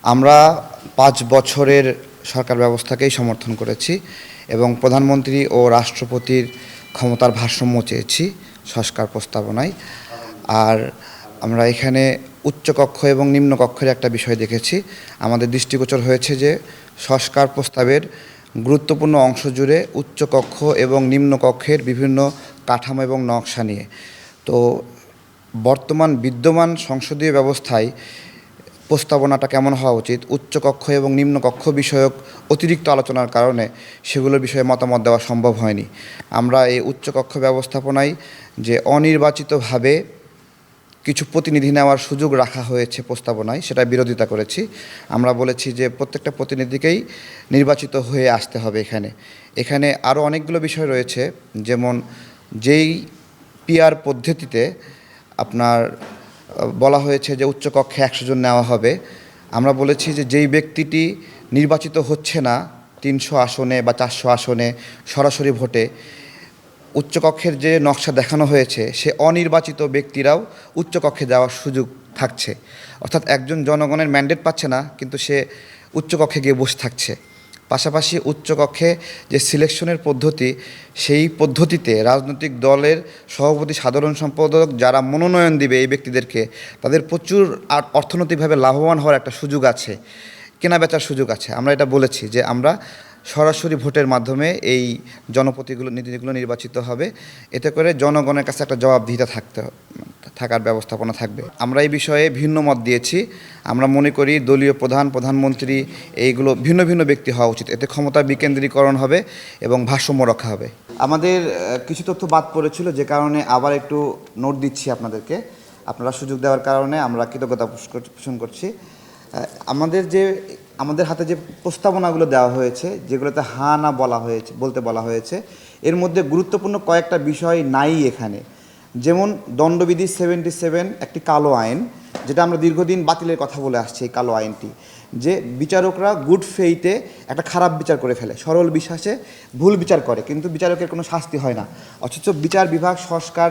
আমরা ৫ বছরের সরকার ব্যবস্থাকেই সমর্থন করেছি এবং প্রধানমন্ত্রী ও রাষ্ট্রপতির ক্ষমতার ভারসাম্য চেয়েছি সংস্কার প্রস্তাবনায়। আর আমরা এখানে উচ্চকক্ষ এবং নিম্নকক্ষের একটা বিষয় দেখেছি। আমাদের দৃষ্টিগোচর হয়েছে যে সংস্কার প্রস্তাবের গুরুত্বপূর্ণ অংশ জুড়ে উচ্চকক্ষ এবং নিম্নকক্ষের বিভিন্ন কাঠামো এবং নকশা নিয়ে। তো বর্তমান বিদ্যমান সংসদীয় ব্যবস্থায় প্রস্তাবনাটা কেমন হওয়া উচিত, উচ্চকক্ষ এবং নিম্নকক্ষ বিষয়ক অতিরিক্ত আলোচনার কারণে সেগুলোর বিষয়ে মতামত দেওয়া সম্ভব হয়নি। আমরা এই উচ্চকক্ষ ব্যবস্থাপনায় যে অনির্বাচিতভাবে কিছু প্রতিনিধি নেওয়ার সুযোগ রাখা হয়েছে প্রস্তাবনায়, সেটা বিরোধিতা করেছি। আমরা বলেছি যে প্রত্যেকটা প্রতিনিধিকেই নির্বাচিত হয়ে আসতে হবে। এখানে আরও অনেকগুলো বিষয় রয়েছে, যেমন যেই পিআর পদ্ধতিতে আপনার বলা হয়েছে যে উচ্চকক্ষে ১০০ জন নেওয়া হবে। আমরা বলেছি যে যেই ব্যক্তিটি নির্বাচিত হচ্ছে না ৩০০ আসনে বা ৪০০ আসনে সরাসরি ভোটে, উচ্চকক্ষের যে নকশা দেখানো হয়েছে সে অনির্বাচিত ব্যক্তিরাও উচ্চকক্ষে যাওয়ার সুযোগ থাকছে। অর্থাৎ একজন জনগণের ম্যান্ডেট পাচ্ছে না, কিন্তু সে উচ্চকক্ষে গিয়ে বসে থাকছে। পাশাপাশি উচ্চকক্ষে যে সিলেকশনের পদ্ধতি, সেই পদ্ধতিতে রাজনৈতিক দলের সভাপতি, সাধারণ সম্পাদক যারা মনোনয়ন দিবে এই ব্যক্তিদেরকে, তাদের প্রচুর অর্থনৈতিকভাবে লাভবান হওয়ার একটা সুযোগ আছে, কেনাবেচার সুযোগ আছে। আমরা এটা বলেছি যে আমরা সরাসরি ভোটের মাধ্যমে এই জনপ্রতিনিধিগুলো নির্বাচিত হবে। এতে করে জনগণের কাছে একটা জবাবদিহিতা থাকার ব্যবস্থাপনা থাকবে। আমরা এই বিষয়ে ভিন্ন মত দিয়েছি। আমরা মনে করি দলীয় প্রধানমন্ত্রী এইগুলো ভিন্ন ভিন্ন ব্যক্তি হওয়া উচিত। এতে ক্ষমতা বিকেন্দ্রীকরণ হবে এবং ভারসাম্য রক্ষা হবে। আমাদের কিছু তথ্য বাদ পড়েছিল, যে কারণে আবার একটু নোট দিচ্ছি আপনাদেরকে। আপনারা সুযোগ দেওয়ার কারণে আমরা কৃতজ্ঞতা পোষণ করছি। আমাদের হাতে যে প্রস্তাবনাগুলো দেওয়া হয়েছে, যেগুলোতে হ্যাঁ না বলতে বলা হয়েছে, এর মধ্যে গুরুত্বপূর্ণ কয়েকটা বিষয় নাই এখানে। যেমন দণ্ডবিধি 77 একটি কালো আইন, যেটা আমরা দীর্ঘদিন বাতিলের কথা বলে আসছি। এই কালো আইনটি যে বিচারকরা গুড ফেইথে একটা খারাপ বিচার করে ফেলে, সরল বিশ্বাসে ভুল বিচার করে, কিন্তু বিচারকের কোনো শাস্তি হয় না। অথচ বিচার বিভাগ সংস্কার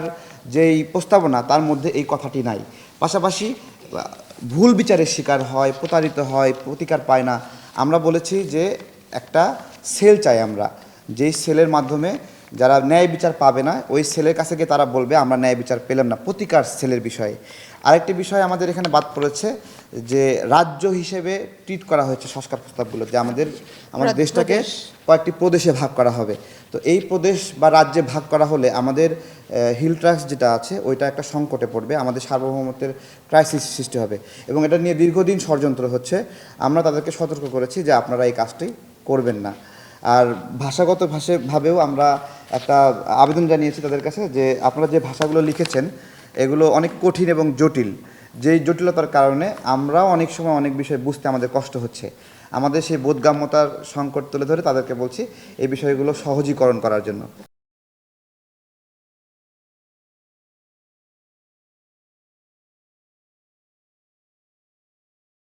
যেই প্রস্তাবনা, তার মধ্যে এই কথাটি নাই। পাশাপাশি ভুল বিচারের শিকার হয়, প্রতারিত হয়, প্রতিকার পায় না। আমরা বলেছি যে একটা সেল চাই আমরা, যেই সেলের মাধ্যমে যারা ন্যায় বিচার পাবে না, ওই সেলের কাছে গিয়ে তারা বলবে আমরা ন্যায় বিচার পেলাম না, প্রতিকার সেলের বিষয়ে। আরেকটি বিষয় আমাদের এখানে বাদ পড়েছে, যে রাজ্য হিসেবে ট্রিট করা হয়েছে সংস্কার প্রস্তাবগুলো, যে আমাদের দেশটাকে কয়েকটি প্রদেশে ভাগ করা হবে। তো এই প্রদেশ বা রাজ্যে ভাগ করা হলে আমাদের হিল ট্রাক্স যেটা আছে ওইটা একটা সংকটে পড়বে, আমাদের সার্বভৌমত্বের ক্রাইসিস সৃষ্টি হবে, এবং এটা নিয়ে দীর্ঘদিন ষড়যন্ত্র হচ্ছে। আমরা তাদেরকে সতর্ক করেছি যে আপনারা এই কাজটি করবেন না। আর ভাষাগতভাবেও আমরা একটা আবেদন জানিয়েছি তাদের কাছে, যে আপনারা যে ভাষাগুলো লিখেছেন এগুলো অনেক কঠিন এবং জটিল। যেই জটিলতার কারণে আমরাও অনেক সময় অনেক বিষয় বুঝতে আমাদের কষ্ট হচ্ছে। আমাদের সেই বোধগম্যতার সংকট তুলে ধরে তাদেরকে বলছি এই বিষয়গুলো সহজীকরণ করার জন্য।